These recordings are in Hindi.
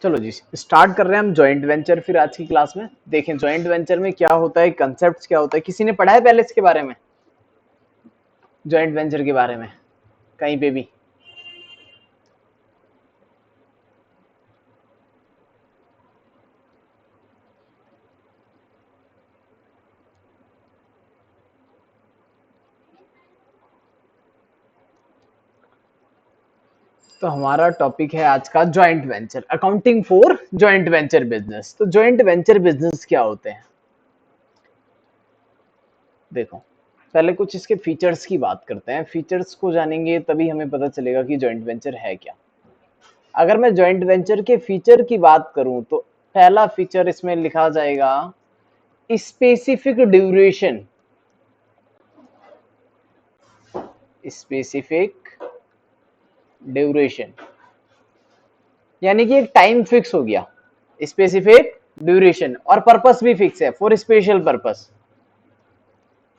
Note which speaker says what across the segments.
Speaker 1: चलो जी स्टार्ट कर रहे हैं हम जॉइंट वेंचर। फिर आज की क्लास में देखें जॉइंट वेंचर में क्या होता है, कंसेप्ट क्या होता है। किसी ने पढ़ा है पहले इसके बारे में, जॉइंट वेंचर के बारे में कहीं पे भी? तो हमारा टॉपिक है आज का joint venture, accounting for joint venture business. तो जॉइंट वेंचर बिजनेस क्या होते हैं, देखो पहले कुछ इसके फीचर्स की बात करते हैं। फीचर्स को जानेंगे तभी हमें पता चलेगा कि जॉइंट वेंचर है क्या। अगर मैं जॉइंट वेंचर के फीचर की बात करूं तो पहला फीचर इसमें लिखा जाएगा स्पेसिफिक ड्यूरेशन। स्पेसिफिक ड्यूरेशन यानी कि एक टाइम फिक्स हो गया, स्पेसिफिक ड्यूरेशन, और पर्पस भी फिक्स है, for special purpose.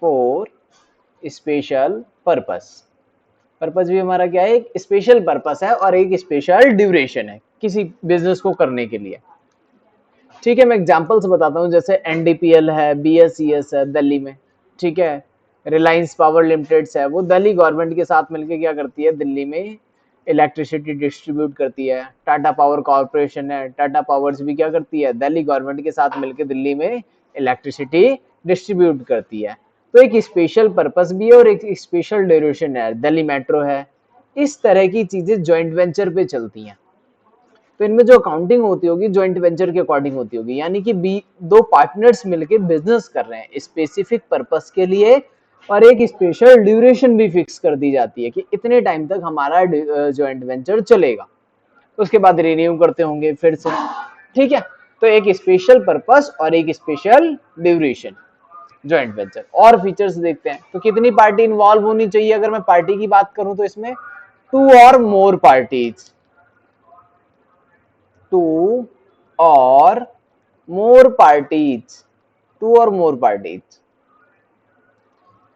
Speaker 1: For special purpose, purpose भी हमारा क्या है, एक स्पेशल पर्पस है और एक स्पेशल ड्यूरेशन है किसी बिजनेस को करने के लिए। ठीक है, मैं एग्जांपल्स बताता हूँ। जैसे एनडीपीएल है, बीएसईएस है दिल्ली में, ठीक है, रिलायंस पावर लिमिटेड है, वो दिल्ली गवर्नमेंट के साथ मिलकर क्या करती है, दिल्ली में इलेक्ट्रिसिटी डिस्ट्रीब्यूट करती है। टाटा पावर कॉर्पोरेशन है, टाटा पावर्स भी क्या करती है, दिल्ली गवर्नमेंट के साथ मिलकर दिल्ली में इलेक्ट्रिसिटी डिस्ट्रीब्यूट करती है। तो एक स्पेशल पर्पस भी है और एक स्पेशल ड्यूरेशन है। दिल्ली मेट्रो है, इस तरह की चीजें ज्वाइंट वेंचर पे चलती हैं। तो इनमें जो अकाउंटिंग होती होगी ज्वाइंट वेंचर के अकॉर्डिंग होती होगी, यानी कि दो पार्टनर्स मिलके बिजनेस कर रहे हैं स्पेसिफिक पर्पस के लिए, और एक स्पेशल ड्यूरेशन भी फिक्स कर दी जाती है कि इतने टाइम तक हमारा ज्वाइंट वेंचर चलेगा, उसके बाद रिन्यू करते होंगे फिर से। ठीक है, तो एक स्पेशल पर्पस और एक स्पेशल ड्यूरेशन ज्वाइंट वेंचर। और फीचर्स देखते हैं, तो कितनी पार्टी इन्वॉल्व होनी चाहिए। अगर मैं पार्टी की बात करूं तो इसमें टू और मोर पार्टीज, टू और मोर पार्टीज, टू और मोर पार्टीज,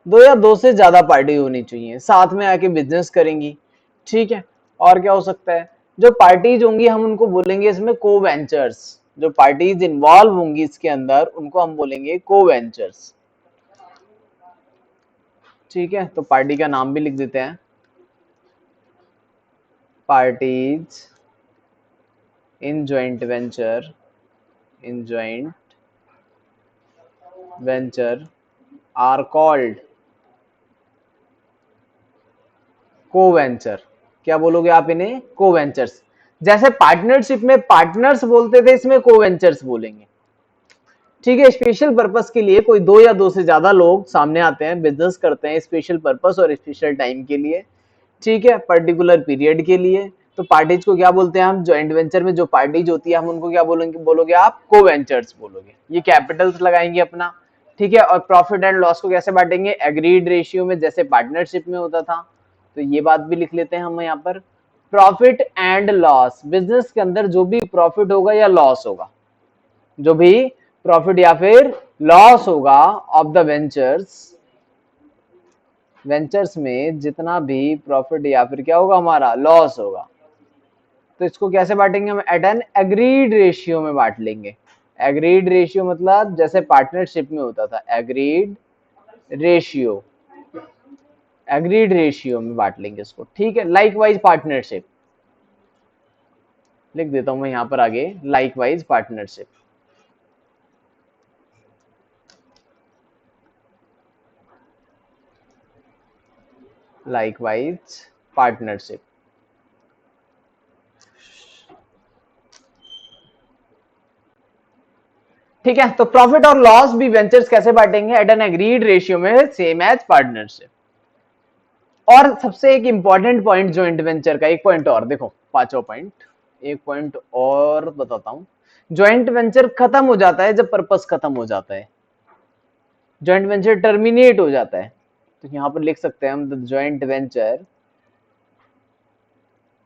Speaker 1: दो या दो से ज्यादा पार्टी होनी चाहिए, साथ में आके बिजनेस करेंगी। ठीक है, और क्या हो सकता है, जो पार्टीज होंगी हम उनको बोलेंगे इसमें को वेंचर्स। जो पार्टीज इन्वॉल्व होंगी इसके अंदर उनको हम बोलेंगे को वेंचर्स। ठीक है, तो पार्टी का नाम भी लिख देते हैं, parties in joint venture, in joint venture are called co-venture. क्या बोलोगे आप इन्हें, को-वेंचर्स। जैसे पार्टनरशिप में पार्टनर्स बोलते थे, इसमें को-वेंचर्स बोलेंगे। ठीक है, स्पेशल पर्पस के लिए कोई दो या दो से ज्यादा लोग सामने आते हैं, बिजनेस करते हैं स्पेशल पर्पस और स्पेशल टाइम के लिए। ठीक है, पर्टिकुलर पीरियड के लिए। तो पार्टीज को क्या बोलते हैं हम, ज्वाइंट वेंचर में जो पार्टीज होती है हम उनको क्या बोलेंगे, बोलोगे आप को-वेंचर्स बोलोगे। ये कैपिटल्स लगाएंगे अपना। ठीक है, और प्रॉफिट एंड लॉस को कैसे बांटेंगे, एग्रीड रेशियो में, जैसे पार्टनरशिप में होता था। तो ये बात भी लिख लेते हैं हम यहाँ पर, प्रॉफिट एंड लॉस, बिजनेस के अंदर जो भी प्रॉफिट होगा या लॉस होगा, जो भी प्रॉफिट या फिर लॉस होगा ऑफ द वेंचर्स, वेंचर्स में जितना भी प्रॉफिट या फिर क्या होगा हमारा लॉस होगा, तो इसको कैसे बांटेंगे हम, एट एन एग्रीड रेशियो में बांट लेंगे। एग्रीड रेशियो मतलब जैसे पार्टनरशिप में होता था, एग्रीड रेशियो, एग्रीड रेशियो में बांट लेंगे इसको। ठीक है, लाइकवाइज पार्टनरशिप लिख देता हूं मैं यहां पर आगे, लाइकवाइज पार्टनरशिप। Likewise partnership. ठीक है, तो प्रॉफिट और लॉस भी वेंचर्स कैसे बांटेंगे, एट एन एग्रीड रेशियो में, सेम एज पार्टनरशिप। और सबसे एक इंपॉर्टेंट पॉइंट ज्वाइंट वेंचर का, एक पॉइंट और देखो, पांचवा पॉइंट, एक पॉइंट और बताता हूं। ज्वाइंट वेंचर खत्म हो जाता है जब पर्पस खत्म हो जाता है, ज्वाइंट वेंचर टर्मिनेट हो जाता है। तो यहां पर लिख सकते हैं हम, the joint venture,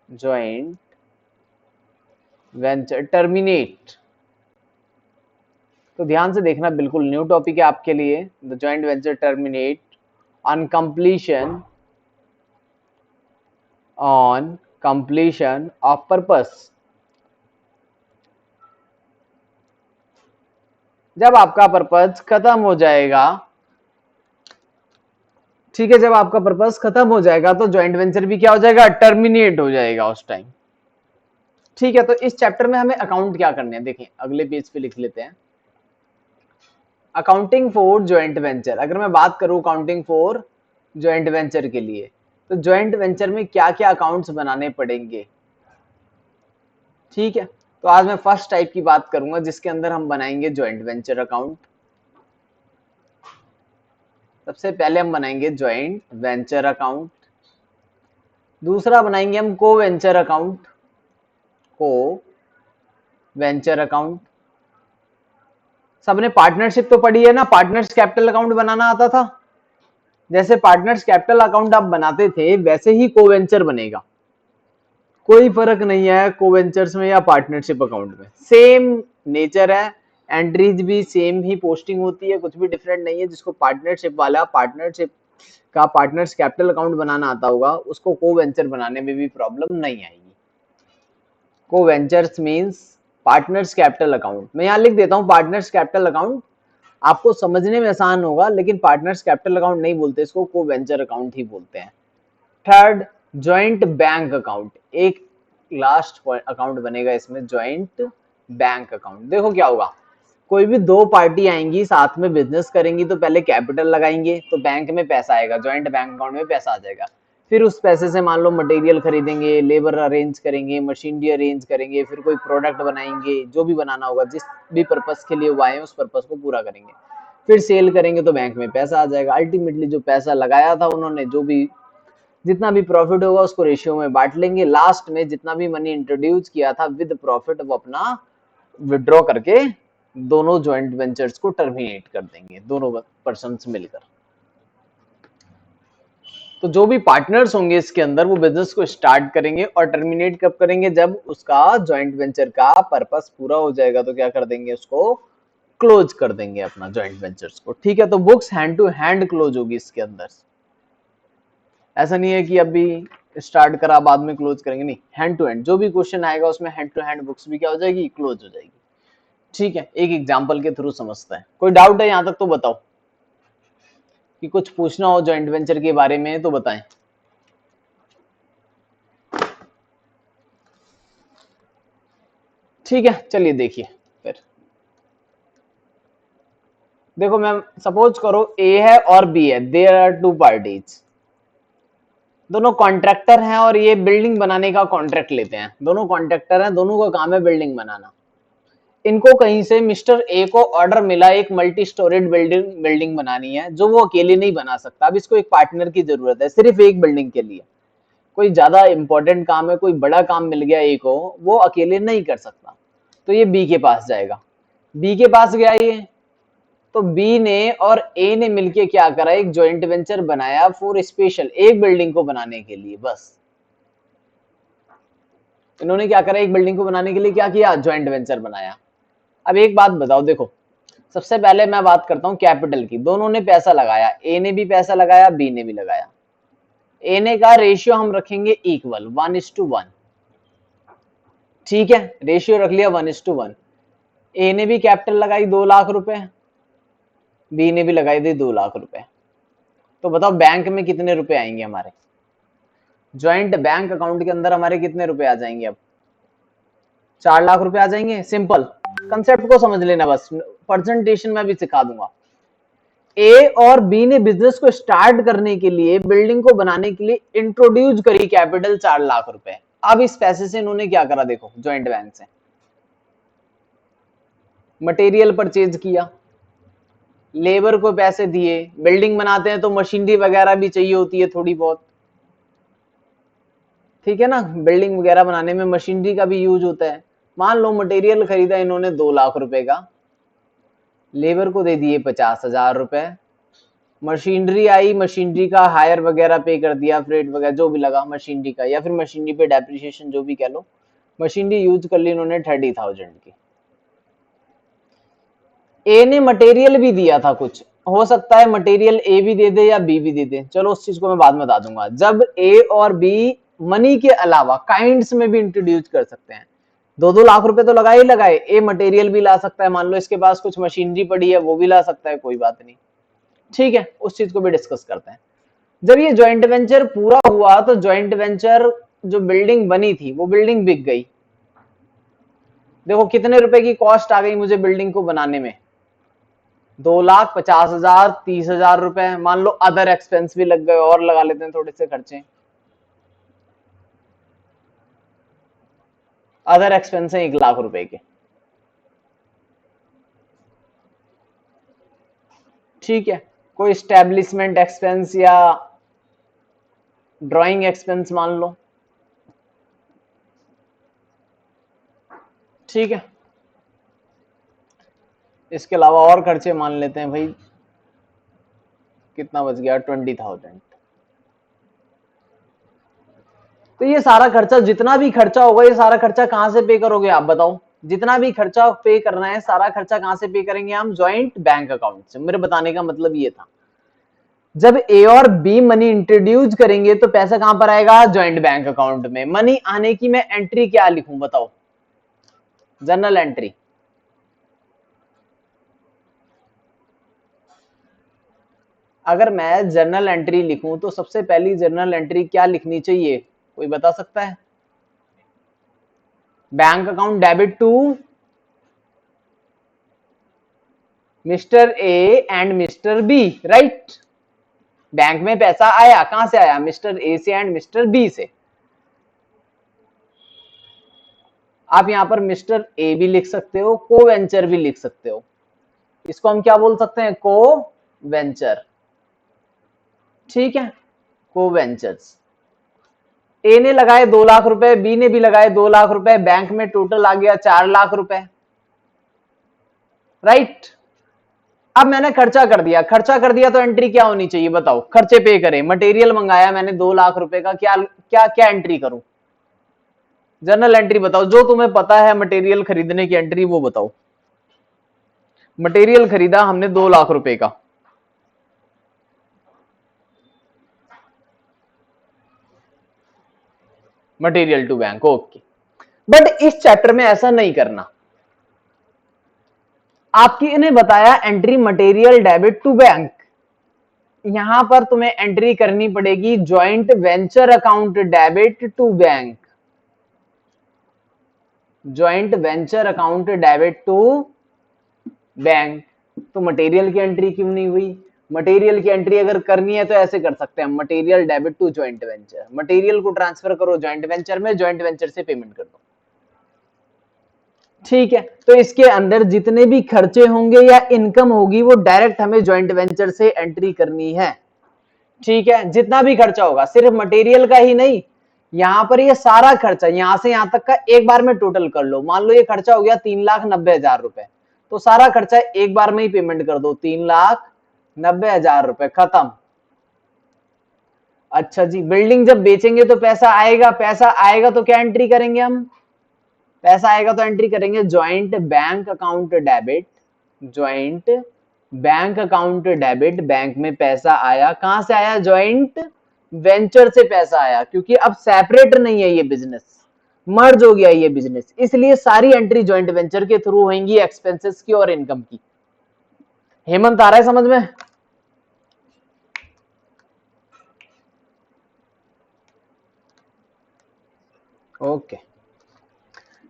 Speaker 1: joint venture terminate. तो ध्यान से देखना, बिल्कुल न्यू टॉपिक है आपके लिए। The joint venture terminate on completion, on completion of purpose, जब आपका पर्पज खत्म हो जाएगा, ठीक है, जब आपका पर्पस खत्म हो जाएगा तो ज्वाइंट वेंचर भी क्या हो जाएगा, टर्मिनेट हो जाएगा उस टाइम। ठीक है, तो इस चैप्टर में हमें अकाउंट क्या करने हैं, देखें अगले पेज पे लिख लेते हैं, अकाउंटिंग फॉर ज्वाइंट वेंचर। अगर मैं बात करूं अकाउंटिंग फॉर ज्वाइंट वेंचर के लिए, तो ज्वाइंट वेंचर में क्या क्या अकाउंट्स बनाने पड़ेंगे। ठीक है, तो आज मैं फर्स्ट टाइप की बात करूंगा जिसके अंदर हम बनाएंगे ज्वाइंट वेंचर अकाउंट। सबसे पहले हम बनाएंगे ज्वाइंट वेंचर अकाउंट, दूसरा बनाएंगे हम को वेंचर अकाउंट, को वेंचर अकाउंट। सबने पार्टनरशिप तो पढ़ी है ना, पार्टनर्स कैपिटल अकाउंट बनाना आता था, जैसे पार्टनर्स कैपिटल अकाउंट आप बनाते थे वैसे ही को वेंचर बनेगा, कोई फर्क नहीं है को वेंचर्स में या पार्टनरशिप अकाउंट में, सेम नेचर है, एंट्रीज भी सेम ही पोस्टिंग होती है, कुछ भी डिफरेंट नहीं है। जिसको पार्टनरशिप वाला पार्टनरशिप का पार्टनर्स कैपिटल अकाउंट बनाना आता होगा उसको को वेंचर बनाने में भी प्रॉब्लम नहीं आएगी। को ventures means partners capital account, मैं यहाँ लिख देता हूँ पार्टनर्स कैपिटल अकाउंट, आपको समझने में आसान होगा, लेकिन पार्टनर्स कैपिटल अकाउंट नहीं बोलते इसको, को वेंचर अकाउंट ही बोलते हैं। थर्ड, ज्वाइंट बैंक अकाउंट, एक लास्ट अकाउंट बनेगा इसमें, ज्वाइंट बैंक अकाउंट। देखो क्या होगा, कोई भी दो पार्टी आएंगी साथ में बिजनेस करेंगी तो पहले कैपिटल लगाएंगे तो बैंक में पैसा आएगा, ज्वाइंट बैंक अकाउंट में पैसा आ जाएगा, फिर उस पैसे से मान लो मटेरियल खरीदेंगे, लेबर अरेंज करेंगे, मशीनरी अरेंज करेंगे, फिर कोई प्रोडक्ट बनाएंगे, जो भी बनाना होगा जिस भी पर्पस के लिए वो आए उस पर्पस को पूरा करेंगे, फिर सेल करेंगे तो बैंक में पैसा आ जाएगा। अल्टीमेटली जो पैसा लगाया था उन्होंने, जो भी जितना भी प्रॉफिट होगा उसको रेशियो में बांट लेंगे, लास्ट में जितना भी मनी इंट्रोड्यूस किया था विद प्रॉफिट वो अपना विड्रॉ करके दोनों ज्वाइंट वेंचर्स को टर्मिनेट कर देंगे, दोनों पर्सन्स मिलकर। तो जो भी पार्टनर्स होंगे इसके अंदर वो बिजनेस को स्टार्ट करेंगे और टर्मिनेट कब करेंगे, जब उसका ज्वाइंट वेंचर का पर्पस पूरा हो जाएगा तो क्या कर देंगे, उसको क्लोज कर देंगे अपना ज्वाइंट वेंचर्स को। ठीक है, तो books hand to hand close होगी इसके अंदर, ऐसा नहीं है कि अभी स्टार्ट करा बाद में क्लोज करेंगे, नहीं, हैंड टू हैंड जो भी क्वेश्चन आएगा उसमें हैंड टू हैंड बुक्स भी क्या हो जाएगी, क्लोज हो जाएगी। ठीक है, एक एग्जांपल के थ्रू समझते हैं। कोई डाउट है यहां तक तो बताओ, कि कुछ पूछना हो जॉइंट वेंचर के बारे में तो बताएं। ठीक है, चलिए देखिए फिर, देखो मैम सपोज करो ए है और बी है, देयर आर टू पार्टीज, दोनों कॉन्ट्रैक्टर हैं और ये बिल्डिंग बनाने का कॉन्ट्रैक्ट लेते हैं, दोनों कॉन्ट्रैक्टर हैं, दोनों का काम है बिल्डिंग बनाना। इनको कहीं से मिस्टर ए को ऑर्डर मिला एक मल्टी स्टोरेड बिल्डिंग बनानी है, जो वो अकेले नहीं बना सकता, अब इसको एक पार्टनर की जरूरत है सिर्फ एक बिल्डिंग के लिए, कोई ज्यादा इंपॉर्टेंट काम है, कोई बड़ा काम मिल गया ए को, वो अकेले नहीं कर सकता, तो ये बी के पास जाएगा। बी के पास गया ये, तो बी ने और ए ने मिलके क्या करा, एक जॉइंट वेंचर बनाया फॉर स्पेशल, एक बिल्डिंग को बनाने के लिए, बस इन्होंने क्या करा, एक बिल्डिंग को बनाने के लिए क्या किया, जॉइंट वेंचर बनाया। अब एक बात बताओ, देखो सबसे पहले मैं बात करता हूं कैपिटल की, दोनों ने पैसा लगाया, ए ने भी पैसा लगाया, बी ने भी लगाया, ए ने का रेशियो हम रखेंगे इक्वल 1:1, ठीक है, रेशियो रख लिया 1:1। ए ने भी कैपिटल लगाई 2 लाख रुपए, बी ने भी लगाई दी 2 लाख रुपए, तो बताओ बैंक में कितने रुपए आएंगे हमारे, ज्वाइंट बैंक अकाउंट के अंदर हमारे कितने रुपए आ जाएंगे, अब 4 लाख रुपए आ जाएंगे। सिंपल कंसेप्ट को समझ लेना, बस प्रेजेंटेशन में भी सिखा दूंगा। ए और बी ने बिजनेस को स्टार्ट करने के लिए, बिल्डिंग को बनाने के लिए इंट्रोड्यूस करी कैपिटल 4 लाख रुपए। अब इस पैसे से इन्होंने क्या करा, देखो ज्वाइंट बैंक से मटेरियल परचेज किया, लेबर को पैसे दिए, बिल्डिंग बनाते हैं तो मशीनरी वगैरह भी चाहिए होती है थोड़ी बहुत, ठीक है ना, बिल्डिंग वगैरह बनाने में मशीनरी का भी यूज होता है। मान लो मटेरियल खरीदा इन्होंने 2 लाख रुपए का, लेबर को दे दिए 50,000 रुपए, मशीनरी आई, मशीनरी का हायर वगैरह पे कर दिया, फ्रेट वगैरह जो भी लगा मशीनरी का, या फिर मशीनरी पे डेप्रिसिएशन जो भी कह लो, मशीनरी यूज कर ली इन्होंने 30,000 की। ए ने मटेरियल भी दिया था कुछ, हो सकता है मटेरियल ए भी दे दे या बी भी दे दे, चलो उस चीज को मैं बाद में बता दूंगा। जब ए और बी मनी के अलावा काइंड्स में भी इंट्रोड्यूस कर सकते हैं, 2-2 लाख रुपए तो लगाए ही लगाए। ए मटेरियल भी ला सकता है, मान लो इसके पास कुछ मशीनरी पड़ी है वो भी ला सकता है, कोई बात नहीं, ठीक है, उस चीज को भी डिस्कस करते हैं। जब ये ज्वाइंट वेंचर पूरा हुआ तो ज्वाइंट वेंचर जो बिल्डिंग बनी थी वो बिल्डिंग बिक गई। देखो कितने रुपए की कॉस्ट आ गई मुझे बिल्डिंग को बनाने में, 2,50,000, 30,000 रुपए, मान लो अदर एक्सपेंस भी लग गए और लगा लेते हैं थोड़े से खर्चे, अदर एक्सपेंस है 1 लाख रुपए के, ठीक है। कोई स्टैब्लिशमेंट एक्सपेंस या ड्राइंग एक्सपेंस मान लो, ठीक है। इसके अलावा और खर्चे मान लेते हैं भाई, कितना बच गया, 20,000। तो ये सारा खर्चा, जितना भी खर्चा होगा, ये सारा खर्चा कहां से पे करोगे आप बताओ? जितना भी खर्चा पे करना है सारा खर्चा कहां से पे करेंगे हम? जॉइंट बैंक अकाउंट से। मेरे बताने का मतलब ये था, जब ए और बी मनी इंट्रोड्यूस करेंगे तो पैसा कहां पर आएगा? जॉइंट बैंक अकाउंट में। मनी आने की मैं एंट्री क्या लिखूं बताओ? Journal entry. अगर मैं जर्नल एंट्री लिखूं तो सबसे पहली जर्नल एंट्री क्या लिखनी चाहिए, कोई बता सकता है? Bank account debit to mister A and mister B, right. Bank में पैसा आया, कहां से आया? मिस्टर ए से एंड मिस्टर बी से। आप यहां पर मिस्टर ए भी लिख सकते हो, को वेंचर भी लिख सकते हो। इसको हम क्या बोल सकते हैं? को वेंचर, ठीक है, को वेंचर्स। ए ने लगाए 2 लाख रुपए, बी ने भी लगाए 2 लाख रुपए, बैंक में टोटल आ गया 4 लाख रुपए, राइट। अब मैंने खर्चा कर दिया, खर्चा कर दिया तो एंट्री क्या होनी चाहिए बताओ? खर्चे पे करें, मटेरियल मंगाया मैंने 2 लाख रुपए का, क्या क्या क्या एंट्री करूं? जर्नल एंट्री बताओ, जो तुम्हें पता है मटेरियल खरीदने की एंट्री वो बताओ। मटेरियल खरीदा हमने 2 लाख रुपए का, material to bank, okay. But इस चैप्टर में ऐसा नहीं करना। आपकी इन्हें बताया entry material debit to bank, यहां पर तुम्हें एंट्री करनी पड़ेगी joint venture account debit to bank, joint venture account debit to bank. तो मटेरियल की एंट्री क्यों नहीं हुई? मटेरियल की एंट्री अगर करनी है तो ऐसे कर सकते हैं, material debit to joint venture, material को ट्रांसफर करो ज्वाइंट वेंचर में, ज्वाइंट वेंचर से पेमेंट कर दो, ठीक है। तो इसके अंदर जितने भी खर्चे होंगे या इनकम होगी वो डायरेक्ट हमें ज्वाइंट वेंचर से एंट्री करनी है, ठीक है। जितना भी खर्चा होगा, सिर्फ मटेरियल का ही नहीं, यहां पर ये सारा खर्चा यहां से यहां तक का एक बार में टोटल कर लो। मान लो ये खर्चा हो गया 3,90,000 रुपए, तो सारा खर्चा एक बार में ही पेमेंट कर दो, 3,90,000 रुपए, खत्म। अच्छा जी, बिल्डिंग जब बेचेंगे तो पैसा आएगा, पैसा आएगा तो क्या एंट्री करेंगे हम? पैसा आएगा तो एंट्री करेंगे joint bank account debit, joint bank account debit. Bank में पैसा आया, कहां से आया? ज्वाइंट वेंचर से पैसा आया, क्योंकि अब सेपरेट नहीं है ये बिजनेस, मर्ज हो गया ये बिजनेस, इसलिए सारी एंट्री ज्वाइंट वेंचर के थ्रू होंगी, एक्सपेंसेस की और इनकम की। हेमंत आ रहा है समझ में? ओके,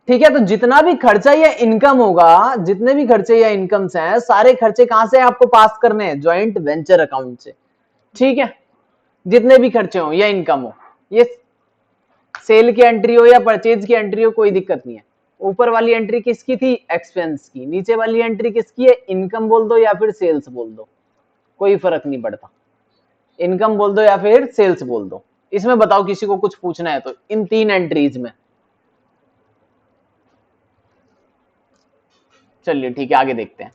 Speaker 1: ठीक है। तो जितना भी खर्चा या इनकम होगा, जितने भी खर्चे या इनकम्स हैं, सारे खर्चे कहां से आपको पास करने हैं? ज्वाइंट वेंचर अकाउंट से, ठीक है। जितने भी खर्चे हो या इनकम हो, ये सेल की एंट्री हो या परचेज की एंट्री हो, कोई दिक्कत नहीं है। ऊपर वाली एंट्री किसकी थी? एक्सपेंस की। नीचे वाली एंट्री किसकी है? इनकम बोल दो या फिर सेल्स बोल दो, कोई फर्क नहीं पड़ता, इनकम बोल दो या फिर सेल्स बोल दो। इसमें बताओ किसी को कुछ पूछना है तो, इन 3 एंट्रीज में। चलिए ठीक है, आगे देखते हैं।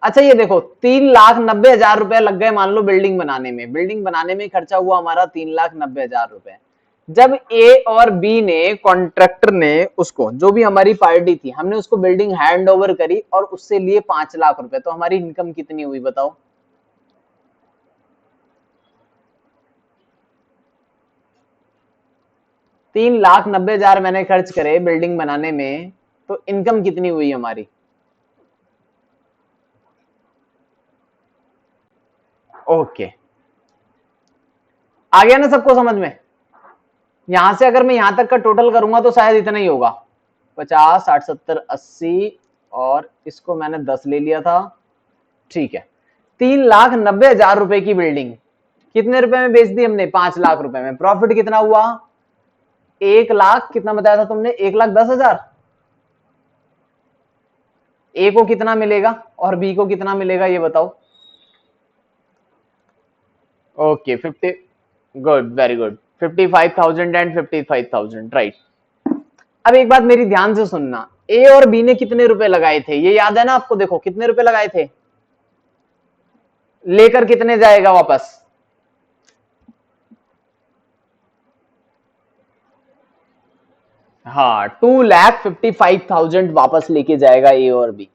Speaker 1: अच्छा ये देखो, 3,90,000 रुपए लग गए मान लो बिल्डिंग बनाने में, बिल्डिंग बनाने में खर्चा हुआ हमारा 3,90,000 रुपए। जब ए और बी ने, कॉन्ट्रैक्टर ने, उसको, जो भी हमारी पार्टी थी, हमने उसको बिल्डिंग हैंड ओवर करी और उससे लिए 5 लाख रुपए, तो हमारी इनकम कितनी हुई बताओ? 3,90,000 मैंने खर्च करे बिल्डिंग बनाने में, तो इनकम कितनी हुई हमारी? ओके, आ गया ना सबको समझ में? यहां से अगर मैं यहां तक का टोटल करूंगा तो शायद इतना ही होगा, 50, 60, 70, 80, और इसको मैंने 10 ले लिया था। ठीक है, 3,90,000 रुपए की बिल्डिंग कितने रुपए में बेच दी हमने? 5 लाख रुपए में। प्रॉफिट कितना हुआ? 1 लाख, कितना बताया था तुमने? 1,10,000। ए को कितना मिलेगा और बी को कितना मिलेगा ये बताओ? Okay, 50, good, very good, 55,000 and 55,000, right. अब एक बात मेरी ध्यान से सुनना, ए और बी ने कितने रुपए लगाए थे ये याद है ना आपको? देखो कितने रुपए लगाए थे, लेकर कितने जाएगा वापस? हाँ, 2,55,000 वापस लेके जाएगा ए और बी।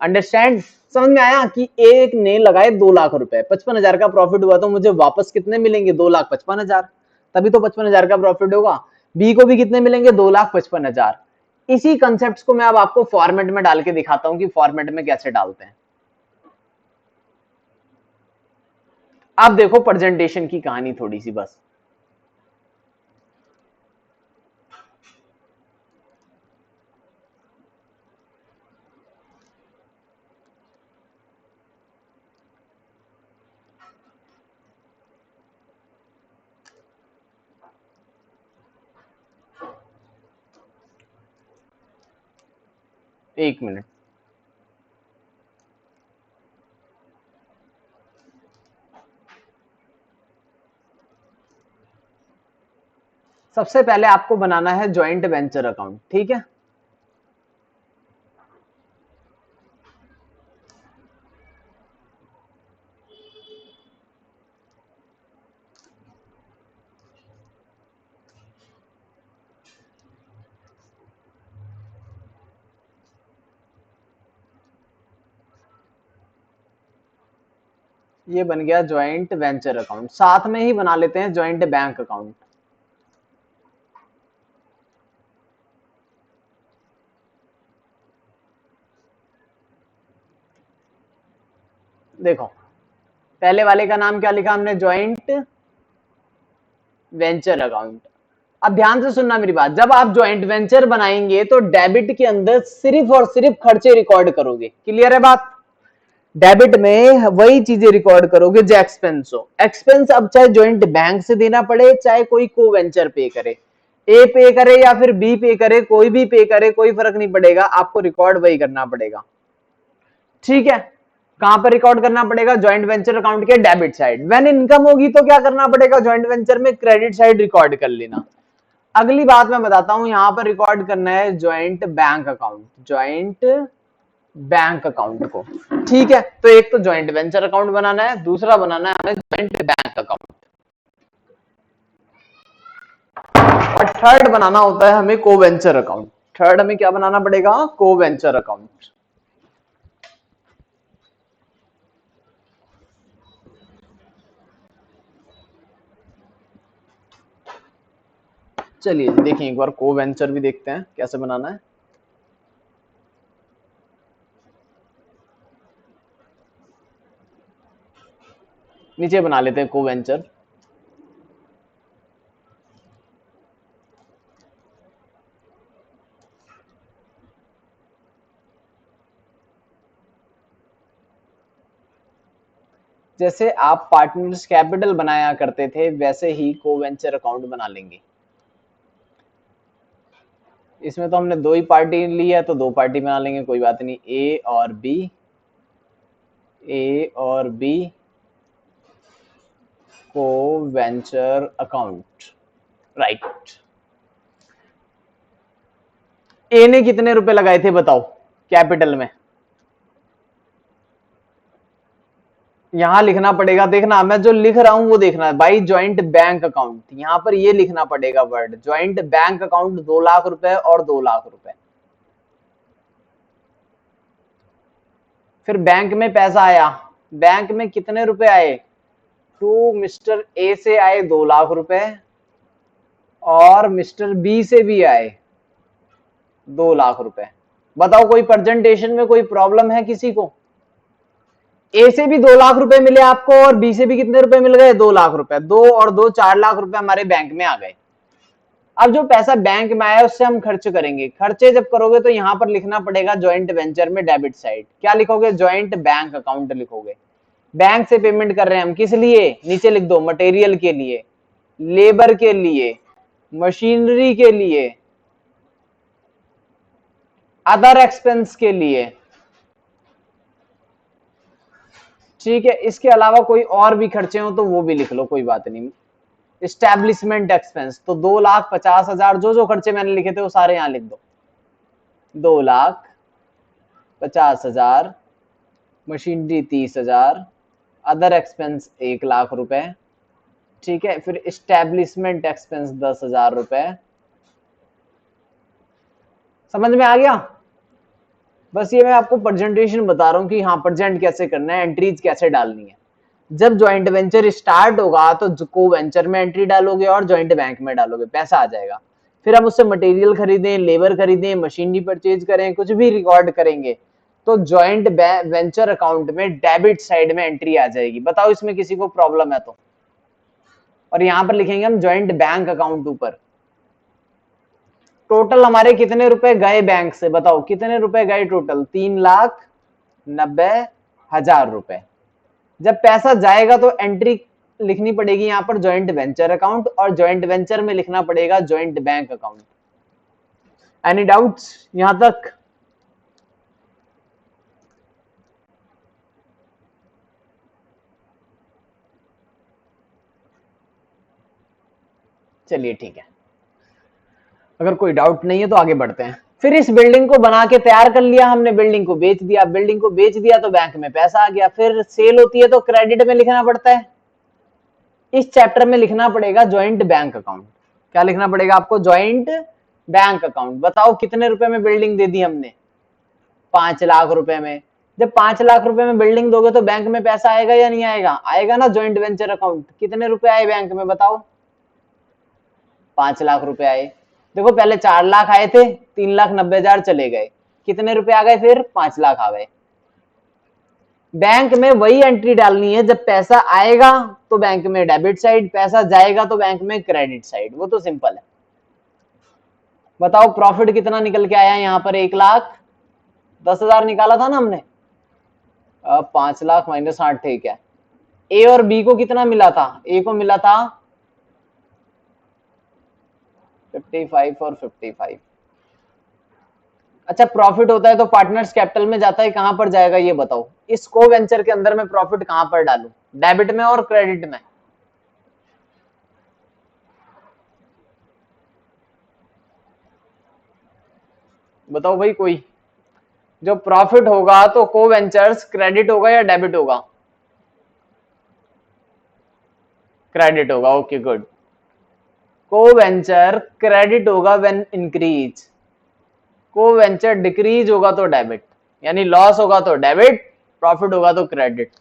Speaker 1: अंडरस्टैंड? समझ में आया कि एक ने लगाए 2 लाख रुपए, 55,000 का प्रॉफिट हुआ, तो मुझे वापस कितने मिलेंगे? 2,55,000। तभी तो 55,000 का प्रॉफिट होगा। बी को भी कितने मिलेंगे? 2,55,000। इसी कंसेप्ट को मैं अब आपको फॉर्मेट में डाल के दिखाता हूं कि फॉर्मेट में कैसे डालते हैं। आप देखो प्रेजेंटेशन की कहानी थोड़ी सी बस। एक मिनट, सबसे पहले आपको बनाना है ज्वाइंट वेंचर अकाउंट, ठीक है? ये बन गया ज्वाइंट वेंचर अकाउंट, साथ में ही बना लेते हैं ज्वाइंट बैंक अकाउंट। देखो पहले वाले का नाम क्या लिखा हमने? Joint venture account. अब ध्यान से सुनना मेरी बात, जब आप ज्वाइंट वेंचर बनाएंगे तो डेबिट के अंदर सिर्फ और सिर्फ खर्चे रिकॉर्ड करोगे। क्लियर है बात? डेबिट में वही चीजें रिकॉर्ड करोगे जो एक्सपेंस हो। एक्सपेंस अब चाहे ज्वाइंट बैंक से देना पड़े, चाहे कोई को वेंचर पे करे, ए पे करे या फिर बी पे करे, कोई भी पे करे, कोई फर्क नहीं पड़ेगा, आपको रिकॉर्ड वही करना पड़ेगा। ठीक है? कहां पर रिकॉर्ड करना पड़ेगा? ज्वाइंट वेंचर अकाउंट के डेबिट साइड। व्हेन इनकम होगी तो क्या करना पड़ेगा? ज्वाइंट वेंचर में क्रेडिट साइड रिकॉर्ड कर लेना। अगली बात मैं बताता हूं, यहां पर रिकॉर्ड करना है joint bank account, joint bank account को। ठीक है, तो एक तो ज्वाइंट वेंचर अकाउंट बनाना है, दूसरा बनाना है हमें ज्वाइंट बैंक अकाउंट, और थर्ड बनाना होता है हमें को वेंचर अकाउंट। थर्ड हमें क्या बनाना पड़ेगा? को वेंचर अकाउंट। चलिए देखिए एक बार को वेंचर भी देखते हैं कैसे बनाना है। नीचे बना लेते हैं को वेंचर। जैसे आप पार्टनर्स कैपिटल बनाया करते थे वैसे ही को वेंचर अकाउंट बना लेंगे। इसमें तो हमने दो ही पार्टी ली है तो दो पार्टी बना लेंगे, कोई बात नहीं। ए और बी, ए और बी को वेंचर अकाउंट, राइट। ए ने कितने रुपए लगाए थे बताओ कैपिटल में? यहां लिखना पड़ेगा, देखना मैं जो लिख रहा हूं वो देखना है भाई। ज्वाइंट बैंक अकाउंट, यहां पर ये लिखना पड़ेगा word joint bank account. 2 lakh रुपए और 2 लाख रुपए। फिर बैंक में पैसा आया, बैंक में कितने रुपए आए? टू मिस्टर ए से आए 2 लाख रुपए, और मिस्टर बी से भी आए 2 लाख रुपए। बताओ कोई प्रेजेंटेशन में कोई प्रॉब्लम है किसी को? ए से भी 2 लाख रुपए मिले आपको और बी से भी कितने रुपए मिल गए? 2 लाख रुपए। 2 और 2 4 लाख रुपए हमारे बैंक में आ गए। अब जो पैसा बैंक में आया उससे हम खर्च करेंगे। खर्चे जब करोगे तो यहां पर लिखना पड़ेगा जॉइंट वेंचर में डेबिट साइड। क्या लिखोगे? जॉइंट बैंक अकाउंट लिखोगे। बैंक से पेमेंट कर रहे हैं हम, किस लिए? नीचे लिख दो, मटेरियल के लिए, लेबर के लिए, मशीनरी के लिए, अदर एक्सपेंस के लिए। ठीक है, इसके अलावा कोई और भी खर्चे हो तो वो भी लिख लो, कोई बात नहीं। एस्टैब्लिशमेंट एक्सपेंस तो 2,50,000, जो जो खर्चे मैंने लिखे थे वो सारे यहां लिख दो। 2,50,000, मशीनरी 30,000, अदर एक्सपेंस 1 लाख रुपए। ठीक है, फिर एस्टैब्लिशमेंट एक्सपेंस 10,000 रुपए। समझ में आ गया? बस ये मैं आपको प्रेजेंटेशन बता रहा हूं कि हाँ प्रेजेंट कैसे करना है, एंट्रीज कैसे डालनी है। जब ज्वाइंट वेंचर स्टार्ट होगा तो को वेंचर में एंट्री डालोगे और ज्वाइंट बैंक में डालोगे, पैसा आ जाएगा। फिर हम उससे मटेरियल खरीदें, लेबर खरीदें, मशीनरी परचेज करें, कुछ भी रिकॉर्ड करेंगे तो ज्वाइंट वेंचर अकाउंट में डेबिट साइड में एंट्री आ जाएगी। बताओ इसमें किसी को प्रॉब्लम है तो? और यहां पर लिखेंगे हम ज्वाइंट बैंक अकाउंट ऊपर। टोटल हमारे कितने रुपए गए बैंक से? बताओ कितने रुपए गए टोटल? 3,90,000 रुपए। जब पैसा जाएगा तो एंट्री लिखनी पड़ेगी यहां पर जॉइंट वेंचर अकाउंट, और जॉइंट वेंचर में लिखना पड़ेगा joint bank account. Any doubts यहां तक? चलिए ठीक है, अगर कोई डाउट नहीं है तो आगे बढ़ते हैं। फिर इस बिल्डिंग को बना के तैयार कर लिया हमने, बिल्डिंग को बेच दिया। बिल्डिंग को बेच दिया तो बैंक में पैसा आ गया। फिर सेल होती है तो क्रेडिट में लिखना पड़ता है। इस चैप्टर में लिखना पड़ेगा जॉइंट बैंक अकाउंट। क्या लिखना पड़ेगा आपको? Joint bank account. बताओ कितने रुपए में बिल्डिंग दे दी हमने? 5 लाख रुपए में। जब 5 लाख रुपए में बिल्डिंग दोगे तो बैंक में पैसा आएगा या नहीं आएगा? आएगा ना। जॉइंट वेंचर अकाउंट कितने रुपए आए बैंक में? बताओ। 5 लाख रुपए आए। देखो पहले 4 लाख आए थे, 3,90,000 चले गए, कितने रुपए आ गए? फिर 5 लाख आ गए। बैंक में वही एंट्री डालनी है, जब पैसा आएगा तो बैंक में डेबिट साइड, पैसा जाएगा तो बैंक में क्रेडिट साइड। वो तो सिंपल है। बताओ प्रॉफिट कितना निकल के आया यहां पर? 1,10,000 निकाला था ना हमने। अब 5 लाख माइनस 8, ठीक है। ए और बी को कितना मिला था? ए को मिला था 55 और 55। अच्छा, प्रॉफिट होता है तो पार्टनर्स कैपिटल में जाता है, कहां पर जाएगा ये बताओ? इस को वेंचर के अंदर में प्रॉफिट कहां पर डालूं? डेबिट में और क्रेडिट में? बताओ भाई कोई। जो प्रॉफिट होगा तो को वेंचर्स क्रेडिट होगा या डेबिट होगा? क्रेडिट होगा। Okay good. को वेंचर क्रेडिट होगा व्हेन इंक्रीज, को वेंचर डिक्रीज होगा तो डेबिट। यानी लॉस होगा तो डेबिट, प्रॉफिट होगा तो क्रेडिट।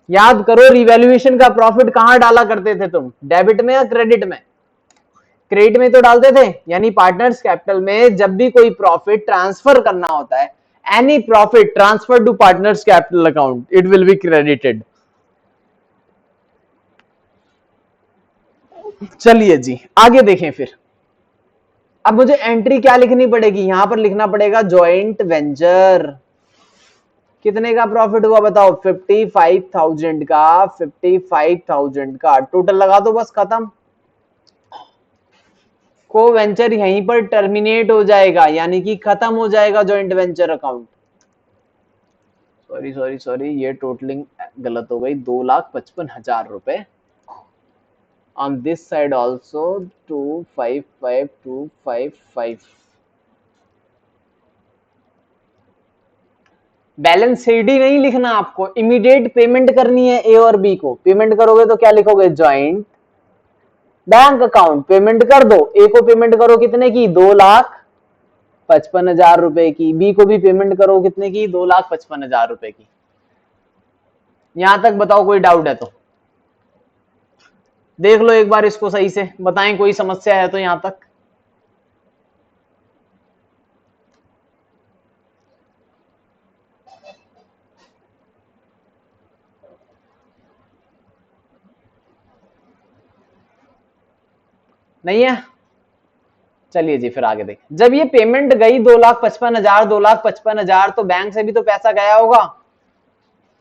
Speaker 1: याद करो रिवैल्यूएशन का प्रॉफिट कहां डाला करते थे तुम? डेबिट में या क्रेडिट में? क्रेडिट में तो डालते थे। यानी पार्टनर्स कैपिटल में जब भी कोई प्रॉफिट ट्रांसफर करना होता है, any profit transfer to partners capital account, it will be credited. चलिए जी आगे देखें। फिर अब मुझे एंट्री क्या लिखनी पड़ेगी? यहां पर लिखना पड़ेगा जॉइंट वेंचर। कितने का प्रॉफिट हुआ बताओ? 55,000 का। 55,000 का टोटल लगा दो, बस खत्म। को वेंचर यहीं पर टर्मिनेट हो जाएगा, यानी कि खत्म हो जाएगा joint venture account. Sorry sorry sorry, ये टोटलिंग गलत हो गई। 2,55,000 रुपए। On this side also 255,255। Balance sheet ही नहीं लिखना आपको, इमीडिएट पेमेंट करनी है ए और बी को। पेमेंट करोगे तो क्या लिखोगे? Joint bank account. पेमेंट कर दो। ए को पेमेंट करो कितने की? 2,55,000 रुपए की। बी को भी पेमेंट करो कितने की? 2,55,000 रुपए की। यहां तक बताओ कोई डाउट है तो? देख लो एक बार इसको सही से, बताएं कोई समस्या है तो यहां तक। नहीं है, चलिए जी फिर आगे देखें। जब ये पेमेंट गई 2,55,000, 2,55,000, तो बैंक से भी तो पैसा गया होगा।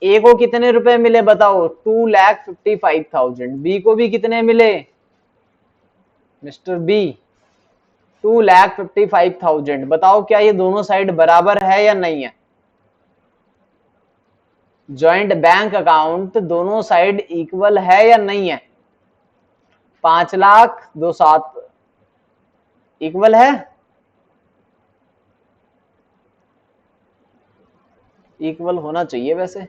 Speaker 1: ए को कितने रुपए मिले बताओ? 2,55,000। बी को भी कितने मिले मिस्टर बी? 2,55,000। बताओ क्या ये दोनों साइड बराबर है या नहीं है? ज्वाइंट बैंक अकाउंट दोनों साइड इक्वल है या नहीं है? 5,00,000 दो 7 इक्वल है? इक्वल होना चाहिए वैसे।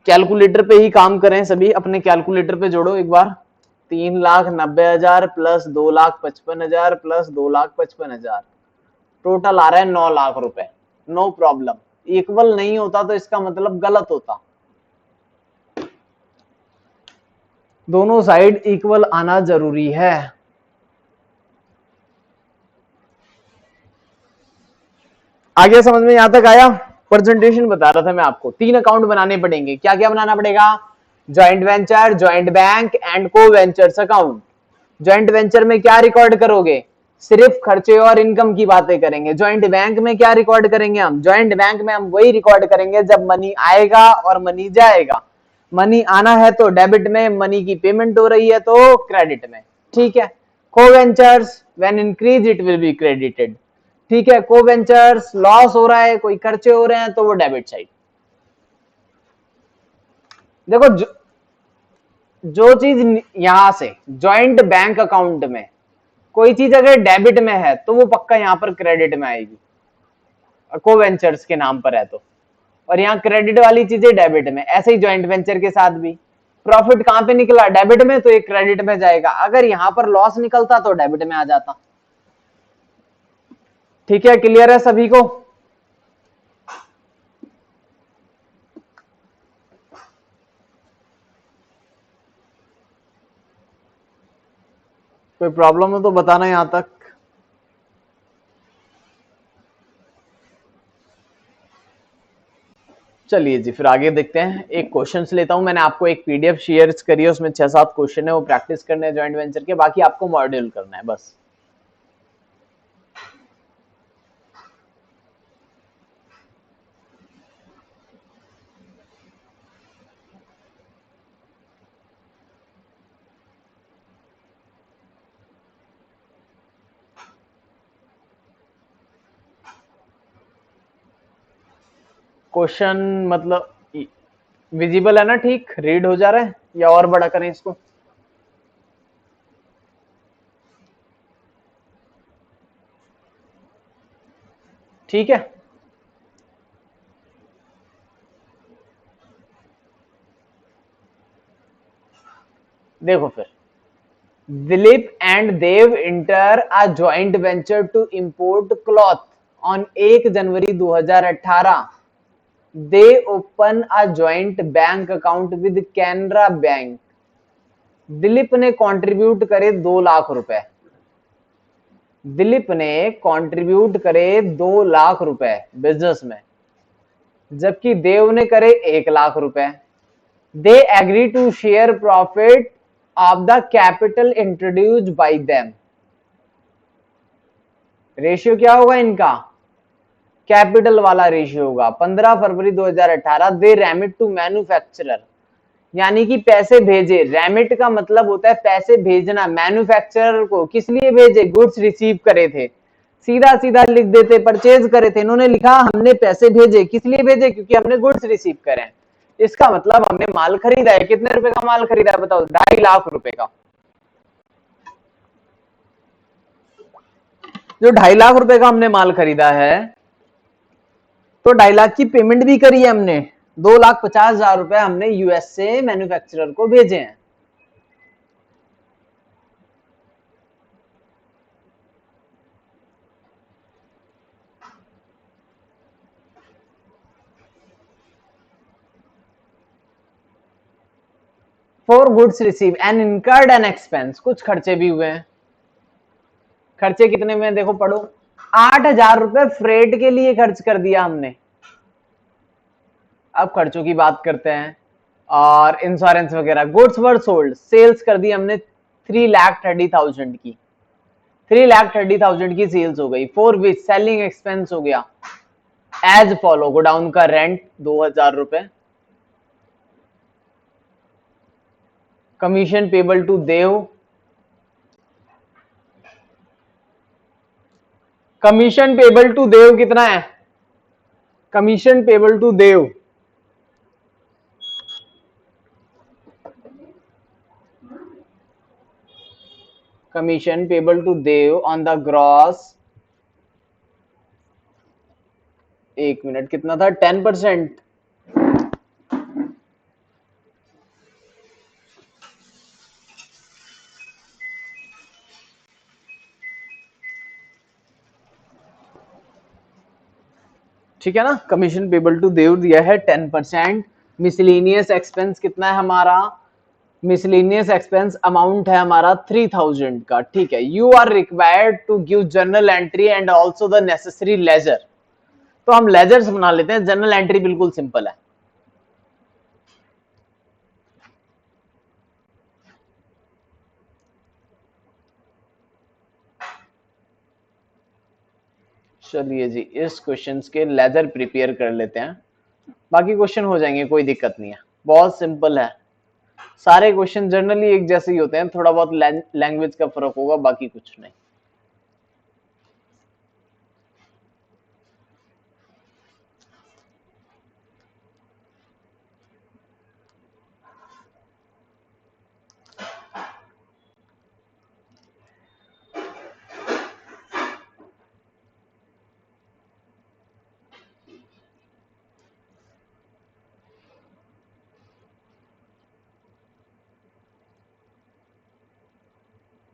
Speaker 1: कैलकुलेटर पे ही काम करें सभी, अपने कैलकुलेटर पे जोड़ो एक बार। 3,90,000 प्लस 2,55,000 प्लस 2,55,000, टोटल आ रहा है 9,00,000 रुपए। No problem. इक्वल नहीं होता तो इसका मतलब गलत होता। दोनों साइड इक्वल आना जरूरी है। आगे समझ में यहां तक आया? प्रेजेंटेशन बता रहा था मैं आपको, 3 अकाउंट बनाने पड़ेंगे। क्या क्या बनाना पड़ेगा? Joint venture, joint bank and को वेंचर्स अकाउंट। ज्वाइंट वेंचर में क्या रिकॉर्ड करोगे? सिर्फ खर्चे और इनकम की बातें करेंगे। ज्वाइंट बैंक में क्या रिकॉर्ड करेंगे हम? ज्वाइंट बैंक में हम वही रिकॉर्ड करेंगे जब मनी आएगा और मनी जाएगा। मनी आना है तो डेबिट में, मनी की पेमेंट हो रही है तो क्रेडिट में। ठीक है। को ventures when increase it will be credited. ठीक है। को वेंचर्स लॉस हो रहा है, कोई खर्चे हो रहे हैं तो वो डेबिट साइड। देखो जो चीज यहां से ज्वाइंट बैंक अकाउंट में कोई चीज अगर डेबिट में है तो वो पक्का यहां पर क्रेडिट में आएगी, को वेंचर्स के नाम पर है तो। और यहाँ क्रेडिट वाली चीजें डेबिट में। ऐसे ही ज्वाइंट वेंचर के साथ भी प्रॉफिट कहां पे निकला? डेबिट में, तो एक क्रेडिट में जाएगा। अगर यहां पर लॉस निकलता तो डेबिट में आ जाता। ठीक है, क्लियर है सभी को? कोई प्रॉब्लम हो तो बताना यहां तक। चलिए जी फिर आगे देखते हैं। एक क्वेश्चन लेता हूं। मैंने आपको एक पीडीएफ शेयर करी है, उसमें 6-7 क्वेश्चन है, वो प्रैक्टिस करने हैं ज्वाइंट वेंचर के, बाकी आपको मॉड्यूल करना है बस। क्वेश्चन मतलब विजिबल है ना? ठीक रीड हो जा रहा है या और बड़ा करें इसको? ठीक है। देखो फिर, Dilip and Dev enter a joint venture to import cloth on 1 January 2018। They open a joint bank account with Canara Bank. Dilip ने कंट्रीब्यूट करे 2,00,000 रुपए। दिलीप ने कंट्रीब्यूट करे 2,00,000 रुपए बिजनेस में, जबकि देव ने करे 1,00,000 रुपए। They agree to share profit of the capital introduced by them. Ratio क्या होगा इनका? कैपिटल वाला रेशियो होगा। 15 February 2018 they remit to manufacturer, यानी कि पैसे भेजे। रेमिट का मतलब होता है पैसे भेजना। मैन्युफैक्चरर को किस लिए भेजे? गुड्स रिसीव करे थे। सीधा सीधा लिख देते परचेज करे थे, इन्होंने लिखा हमने पैसे भेजे। किस लिए भेजे? क्योंकि हमने गुड्स रिसीव करे। इसका मतलब हमने माल खरीदा है। कितने रुपए का माल खरीदा है बताओ? 2,50,000 रुपए का। जो 2,50,000 रुपए का हमने माल खरीदा है, तो 2,50,000 की पेमेंट भी करी है हमने। 2,50,000 रुपए हमने यूएस से मैन्युफैक्चरर को भेजे हैं। For goods receive and incurred an expense, कुछ खर्चे भी हुए हैं। खर्चे कितने में देखो पढ़ो, 8,000 रुपए फ्रेट के लिए खर्च कर दिया हमने। अब खर्चों की बात करते हैं और इंश्योरेंस वगैरह। गुड्स वर सोल्ड, सेल्स कर दी हमने 3,30,000 की, 3,30,000 की सेल्स हो गई। फॉर विच सेलिंग एक्सपेंस हो गया एज फॉलो, गोडाउन का रेंट 2,000 रुपए, commission payable to Dev, commission payable to Dev कितना है, commission payable to Dev commission payable to Dev on the gross, एक मिनट कितना था, 10%। ठीक है ना, कमीशन पेबल टू देव दिया है 10%। मिसलेनियस एक्सपेंस कितना है हमारा, मिसलेनियस एक्सपेंस अमाउंट है हमारा 3,000 का। ठीक है, you are required to give journal entry and also the necessary ledger. तो हम लेजर्स बना लेते हैं, जर्नल एंट्री बिल्कुल सिंपल है। चलिए जी, इस क्वेश्चन के लेजर प्रिपेयर कर लेते हैं, बाकी क्वेश्चन हो जाएंगे, कोई दिक्कत नहीं है, बहुत सिंपल है। सारे क्वेश्चन जनरली एक जैसे ही होते हैं, थोड़ा बहुत लैंग्वेज का फर्क होगा, बाकी कुछ नहीं।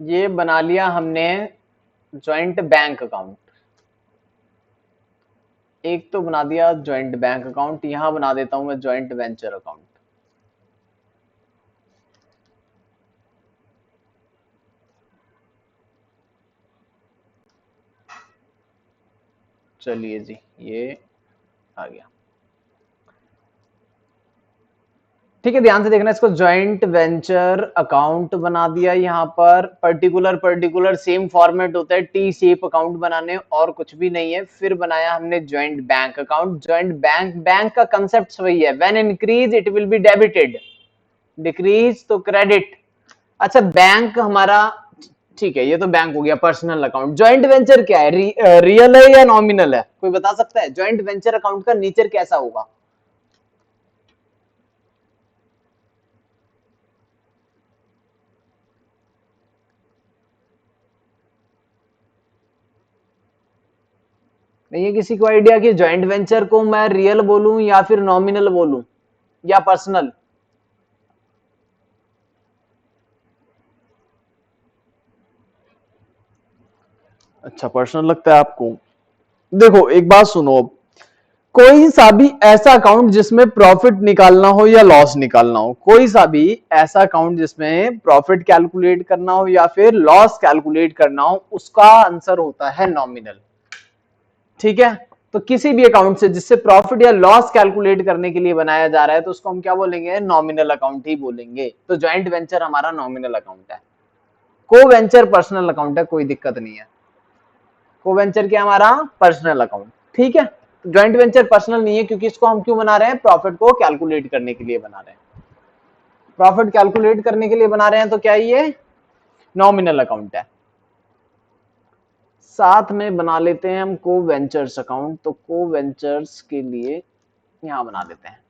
Speaker 1: ये बना लिया हमने ज्वाइंट बैंक अकाउंट, एक तो बना दिया ज्वाइंट बैंक अकाउंट, यहां बना देता हूं मैं ज्वाइंट वेंचर अकाउंट। चलिए जी, ये आ गया। ठीक है, ध्यान से देखना इसको, ज्वाइंट वेंचर अकाउंट बना दिया। यहाँ पर पर्टिकुलर पर्टिकुलर सेम फॉर्मेट होता है टी शेप अकाउंट बनाने, और कुछ भी नहीं है। फिर बनाया हमने joint bank account. Joint bank, bank का कंसेप्ट वही है, when increase it will be debited, decrease तो क्रेडिट। अच्छा, बैंक हमारा, ठीक है, ये तो बैंक हो गया पर्सनल अकाउंट। ज्वाइंट वेंचर क्या है, रियल है या नॉमिनल है, कोई बता सकता है? ज्वाइंट वेंचर अकाउंट का नेचर कैसा होगा? नहीं है किसी को आइडिया कि ज्वाइंट वेंचर को मैं रियल बोलूं या फिर नॉमिनल बोलूं या पर्सनल? अच्छा, पर्सनल लगता है आपको। देखो एक बात सुनो, कोई सा भी ऐसा अकाउंट जिसमें प्रॉफिट निकालना हो या लॉस निकालना हो, कोई सा भी ऐसा अकाउंट जिसमें प्रॉफिट कैलकुलेट करना हो या फिर लॉस कैलकुलेट करना हो, उसका आंसर होता है नॉमिनल। ठीक है, तो किसी भी अकाउंट से जिससे प्रॉफिट या लॉस कैलकुलेट करने के लिए बनाया जा रहा है, तो उसको हम क्या बोलेंगे, नॉमिनल अकाउंट ही बोलेंगे। तो ज्वाइंट वेंचर हमारा नॉमिनल अकाउंट है। को वेंचर पर्सनल अकाउंट है, कोई दिक्कत नहीं है। को वेंचर क्या हमारा पर्सनल अकाउंट। ठीक है, ज्वाइंट वेंचर पर्सनल नहीं है, क्योंकि इसको हम क्यों बना रहे हैं, प्रॉफिट को कैलकुलेट करने के लिए बना रहे हैं। प्रॉफिट कैलकुलेट करने के लिए बना रहे हैं, तो क्या ये नॉमिनल अकाउंट है। साथ में बना लेते हैं हम को वेंचर्स अकाउंट, तो को वेंचर्स के लिए यहां बना देते हैं।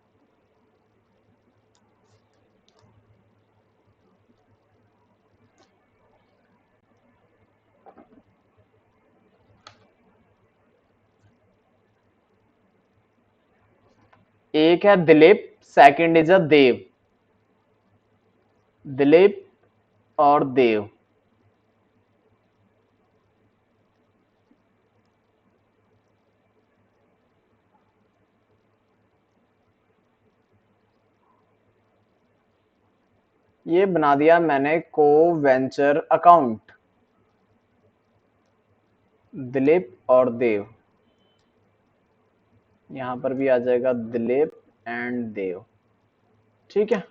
Speaker 1: एक है दिलीप, सेकंड इज अ देव, दिलीप और देव। ये बना दिया मैंने को वेंचर अकाउंट, दिलीप और देव, यहां पर भी आ जाएगा दिलीप एंड देव, ठीक है।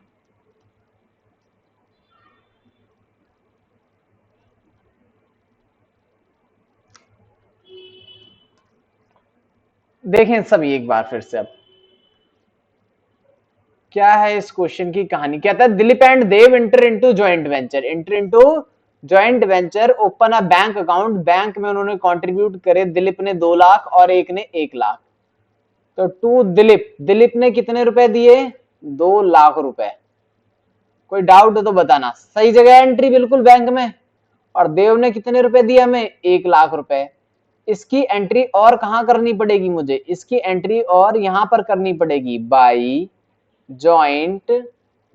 Speaker 1: देखें सभी एक बार फिर से, अब क्या है इस क्वेश्चन की कहानी। कहता है Dilip and Dev enter into joint venture, enter into joint venture, open a bank account, bank में उन्होंने कंट्रीब्यूट करे, दिलीप ने 2 लाख और एक ने 1 लाख, तो टू दिलीप, दिलीप ने कितने रुपए दिए, 2 लाख रुपए। कोई डाउट हो तो बताना, सही जगह एंट्री बिल्कुल बैंक में। और देव ने कितने रुपए दिए हमें, 1 लाख रुपए। इसकी एंट्री और कहां करनी पड़ेगी मुझे, इसकी एंट्री और यहां पर करनी पड़ेगी, बाई जॉइंट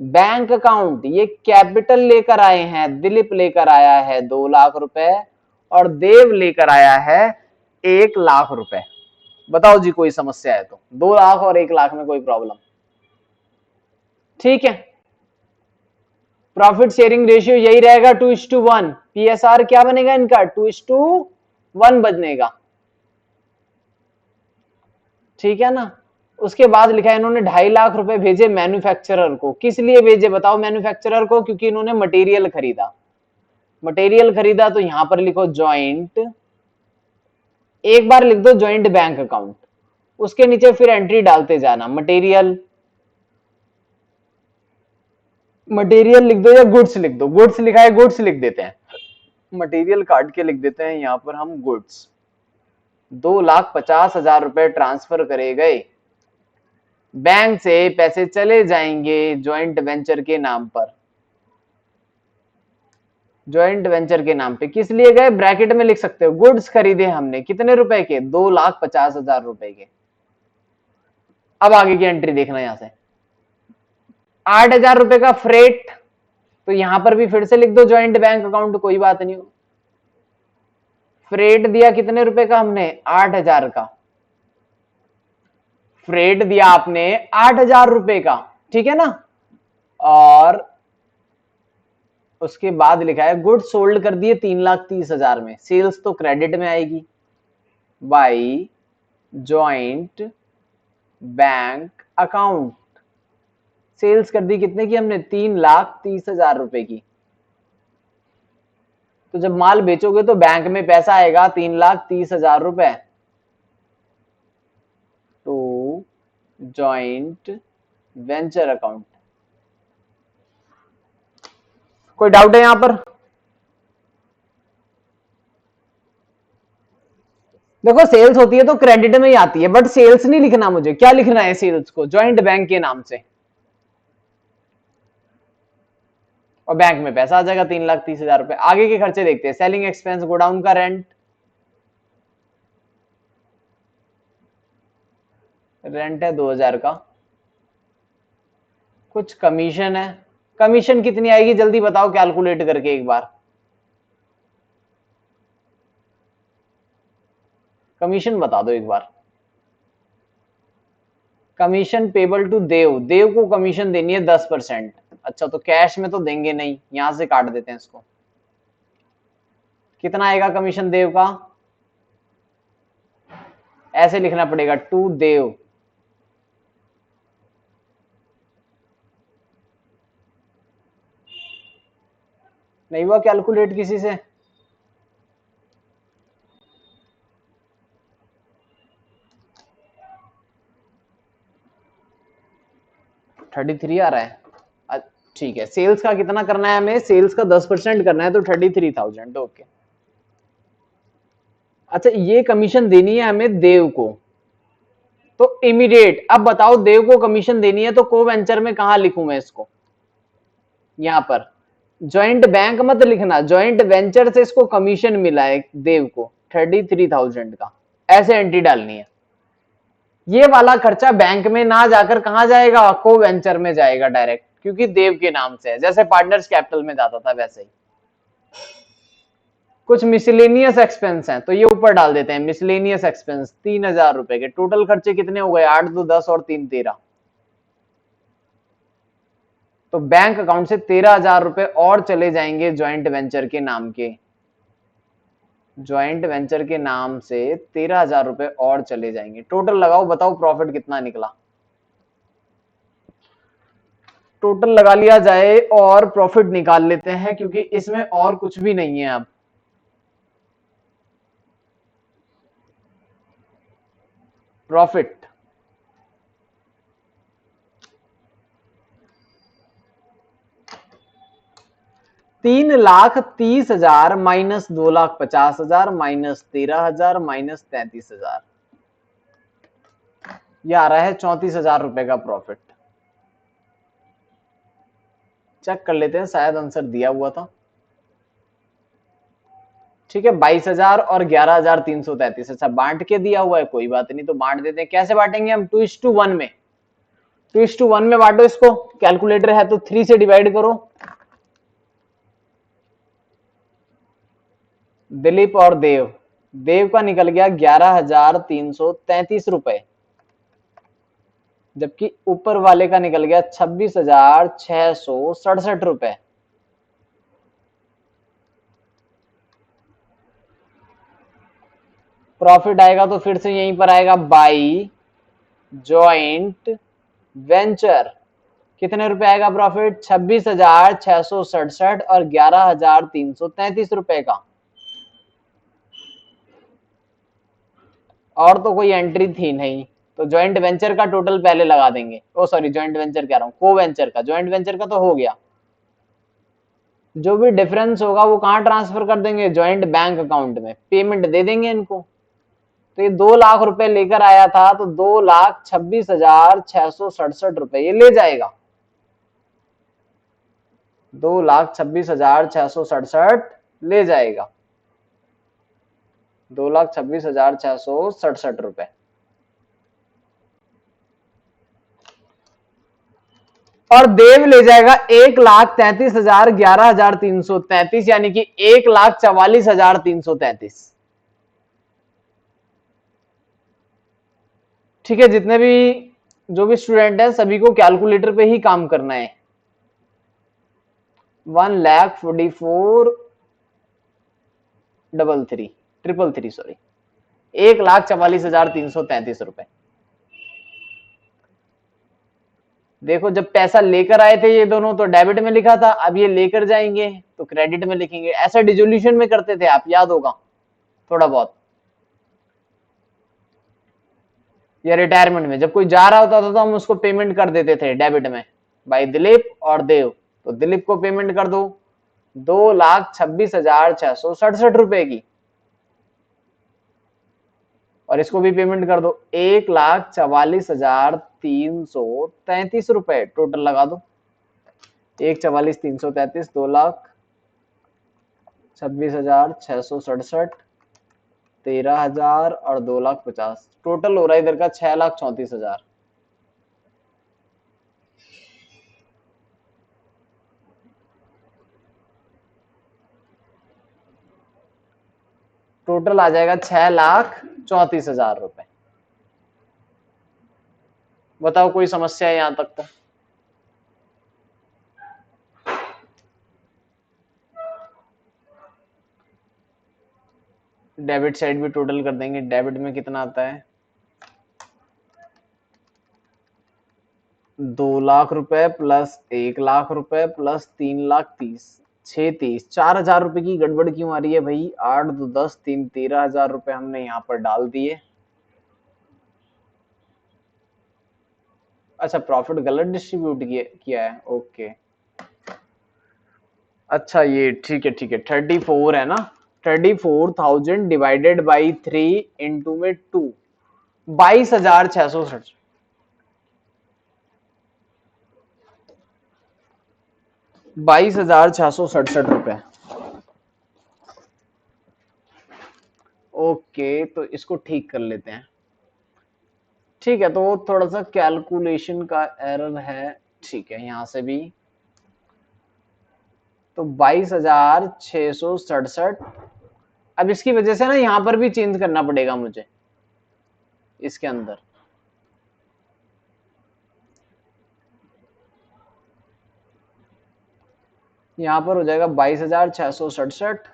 Speaker 1: बैंक अकाउंट। ये कैपिटल लेकर आए हैं, दिलीप लेकर आया है 2 लाख रुपए और देव लेकर आया है 1 लाख रुपए। बताओ जी कोई समस्या है तो, 2 लाख और 1 लाख में कोई प्रॉब्लम, ठीक है। प्रॉफिट शेयरिंग रेशियो यही रहेगा 2:1, पीएसआर क्या बनेगा इनका, 2:1 बनेगा, ठीक है ना। उसके बाद लिखा है इन्होंने 2.5 लाख रुपए भेजे मैन्युफैक्चरर को, किस लिए भेजे बताओ मैन्युफैक्चरर को, क्योंकि इन्होंने मटेरियल खरीदा, मटेरियल खरीदा तो यहां पर लिखो जॉइंट, एक बार लिख दो जॉइंट बैंक अकाउंट, उसके नीचे फिर एंट्री डालते जाना, मटेरियल, मटेरियल लिख दो या गुड्स लिख दो, गुड्स लिखा है गुड्स लिख देते हैं, मटेरियल काट के लिख देते हैं यहां पर हम गुड्स। 2,50,000 रुपए ट्रांसफर करे गए, बैंक से पैसे चले जाएंगे जॉइंट वेंचर के नाम पर, जॉइंट वेंचर के नाम पे किस लिए गए, ब्रैकेट में लिख सकते हो, गुड्स खरीदे हमने कितने रुपए के, 2,50,000 रुपए के। अब आगे की एंट्री देखना, यहां से 8,000 रुपए का फ्रेट, तो यहां पर भी फिर से लिख दो जॉइंट बैंक अकाउंट, कोई बात नहीं हो। फ्रेट दिया कितने रुपए का हमने, 8,000 का, फ्रेट दिया आपने 8,000 रुपए का, ठीक है ना। और उसके बाद लिखा है गुड सोल्ड कर दिए 3,30,000 में, सेल्स तो क्रेडिट में आएगी, by joint bank account, sales कर दी कितने की हमने, 3,30,000 रुपए की। तो जब माल बेचोगे तो बैंक में पैसा आएगा 3,30,000 रुपए, टू जॉइंट वेंचर अकाउंट। कोई डाउट है यहां पर, देखो सेल्स होती है तो क्रेडिट में ही आती है, बट सेल्स नहीं लिखना मुझे, क्या लिखना है सेल्स को, जॉइंट बैंक के नाम से, और बैंक में पैसा आ जाएगा 3,30,000 रुपए। आगे के खर्चे देखते हैं, सेलिंग एक्सपेंस, गोडाउन का रेंट, रेंट है 2,000 का, कुछ कमीशन है, कमीशन कितनी आएगी जल्दी बताओ कैलकुलेट करके एक बार, कमीशन बता दो एक बार। कमीशन पेबल टू देव, देव को कमीशन देनी है 10%, अच्छा तो कैश में तो देंगे नहीं, यहां से काट देते हैं इसको, कितना आएगा कमीशन देव का, ऐसे लिखना पड़ेगा टू देव, नहीं हुआ कैलकुलेट किसी से, $33 आ रहा है, ठीक है। सेल्स का कितना करना है हमें, सेल्स का 10% करना है तो 33,000, ओके। अच्छा ये कमीशन देनी है हमें देव को, तो इमीडिएट, अब बताओ देव को कमीशन देनी है तो को वेंचर में कहां लिखूं मैं इसको, यहां पर जॉइंट बैंक मत लिखना, जॉइंट वेंचर से इसको कमीशन मिला है देव को 33,000 का, ऐसे एंट्री डालनी है। ये वाला खर्चा बैंक में ना जाकर कहां जाएगा, को वेंचर में जाएगा डायरेक्ट, क्योंकि देव के नाम से है, जैसे पार्टनर्स कैपिटल में जाता था वैसे ही। कुछ मिसलेनियस एक्सपेंस हैं तो ये ऊपर डाल देते हैं, मिसलेनियस एक्सपेंस 3,000 रुपए के, टोटल खर्चे कितने हो गए, 8 2 10 और 3 13, तो बैंक अकाउंट से 13,000 रुपए और चले जाएंगे ज्वाइंट वेंचर के नाम के, ज्वाइंट वेंचर के नाम से 13,000 रुपए और चले जाएंगे। टोटल लगाओ, बताओ प्रॉफिट कितना निकला। टोटल लगा लिया जाए और प्रॉफिट निकाल लेते हैं, क्योंकि इसमें और कुछ भी नहीं है। अब प्रॉफिट 3,30,000 माइनस 2,50,000 माइनस 13,000 माइनस 33,000, यह आ रहा है 34,000 रुपए का प्रॉफिट। चेक कर लेते हैं, शायद आंसर दिया हुआ था। ठीक है, 22,000 और 11,333। अच्छा, बांट के दिया हुआ है, कोई बात नहीं, तो बांट देते हैं। कैसे बांटेंगे हम? 2:1 में, 2:1 में बांटो इसको। कैलकुलेटर है तो 3 से डिवाइड करो। दिलीप और देव, देव का निकल गया 11,333 रुपए, जबकि ऊपर वाले का निकल गया 26,667 रुपए। प्रॉफिट आएगा तो फिर से यहीं पर आएगा, बाई जॉइंट वेंचर। कितने रुपए आएगा प्रॉफिट? 26,667 और 11,333 रुपए का। और तो कोई एंट्री थी नहीं, तो ज्वाइंट वेंचर का टोटल पहले लगा देंगे। ओ सॉरी, ज्वाइंट वेंचर कह रहा हूं, को वेंचर का। ज्वाइंट वेंचर का तो हो गया। जो भी डिफरेंस होगा वो कहां ट्रांसफर कर देंगे? ज्वाइंट बैंक अकाउंट में पेमेंट दे देंगे इनको। तो ये 2 लाख रुपए लेकर आया था, तो 2,26,667 रुपए ये ले जाएगा। 2,26,667 ले जाएगा। 2,26,667 रुपए। और देव ले जाएगा 1,33,000 11,333, यानी कि 1,44,333। ठीक है, जितने भी जो भी स्टूडेंट है सभी को कैलकुलेटर पे ही काम करना है। 1,44,333 सॉरी, 1,44,333 रुपए। देखो, जब पैसा लेकर आए थे ये दोनों तो डेबिट में लिखा था, अब ये लेकर जाएंगे तो क्रेडिट में लिखेंगे। ऐसा डिसोल्यूशन में करते थे आप, याद होगा थोड़ा बहुत। या रिटायरमेंट में जब कोई जा रहा होता था तो हम उसको पेमेंट कर देते थे डेबिट में, भाई दिलीप और देव, तो दिलीप को पेमेंट कर दो 2,26,667 रुपए की, और इसको भी पेमेंट कर दो 1,44,333 रुपए। टोटल लगा दो, 1,44,333, 2,26,667, 13,000 और 2,50,000। टोटल हो रहा है इधर का 6,34,000। टोटल आ जाएगा 6,34,000 रुपए। बताओ कोई समस्या है यहां तक? तो डेबिट साइड भी टोटल कर देंगे। डेबिट में कितना आता है? 2,00,000 रुपए प्लस 1,00,000 रुपए प्लस 3,30,000, 6,30,000, 4,000 रुपए की गड़बड़ क्यों आ रही है भाई? 8 2 10 3 13,000 रुपए हमने यहाँ पर डाल दिए। अच्छा, प्रॉफिट गलत डिस्ट्रीब्यूट किया है, ओके। अच्छा, ये ठीक है, ठीक है, 34 है ना। 34,000 डिवाइडेड बाई 3 इंटू में 2, 22,667, 22,667 रुपए। ओके, तो इसको ठीक कर लेते हैं। ठीक है, तो थोड़ा सा कैलकुलेशन का एरर है। ठीक है, यहां से भी तो 22,667। अब इसकी वजह से ना यहां पर भी चेंज करना पड़ेगा मुझे इसके अंदर। यहां पर हो जाएगा 22,667,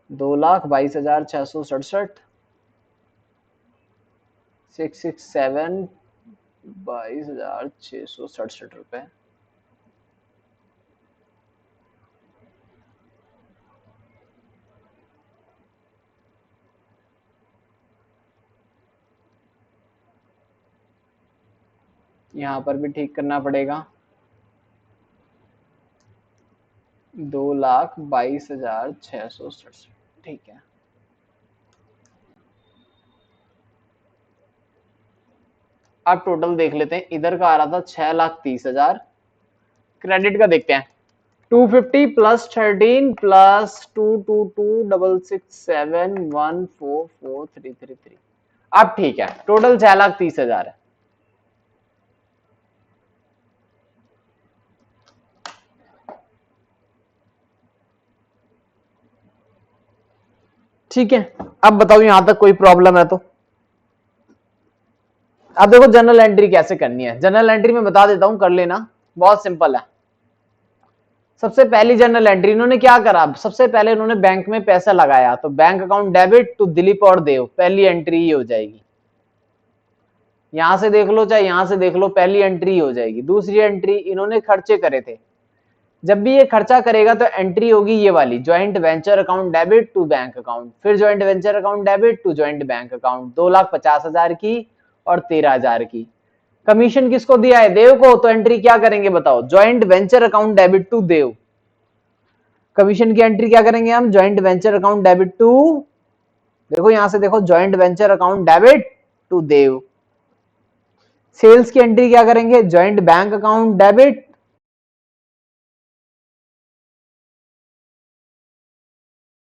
Speaker 1: 2,22,667, 667, 22,667 रुपए। यहां पर भी ठीक करना पड़ेगा। 2,22,667, ठीक है। अब टोटल देख लेते हैं, इधर का आ रहा था 6,30,000, क्रेडिट का देखते हैं। 250 प्लस 13 प्लस 22266714433। अब ठीक है, टोटल 6,30,000 है। ठीक है, अब बताओ यहां तक कोई प्रॉब्लम है तो? अब देखो जनरल एंट्री कैसे करनी है। जनरल एंट्री में बता देता हूं, कर लेना, बहुत सिंपल है। सबसे पहली जनरल एंट्री इन्होंने क्या करा, सबसे पहले इन्होंने बैंक में पैसा लगाया, तो bank account debit to Dilip और देव, पहली एंट्री ही हो जाएगी। यहां से देख लो चाहे यहां से देख लो, पहली एंट्री हो जाएगी। दूसरी एंट्री, इन्होंने खर्चे करे थे, जब भी ये खर्चा करेगा तो एंट्री होगी ये वाली, joint venture account debit to bank account, फिर joint venture account debit to joint bank account, 2,50,000 की और 13,000 की। कमीशन किसको दिया है, देव को, तो एंट्री क्या करेंगे बताओ, joint venture account debit to Dev. Commission की एंट्री क्या करेंगे हम, joint venture account debit to, देखो यहां से देखो, joint venture account debit to Dev. Sales की एंट्री क्या करेंगे, ज्वाइंट बैंक अकाउंट डेबिट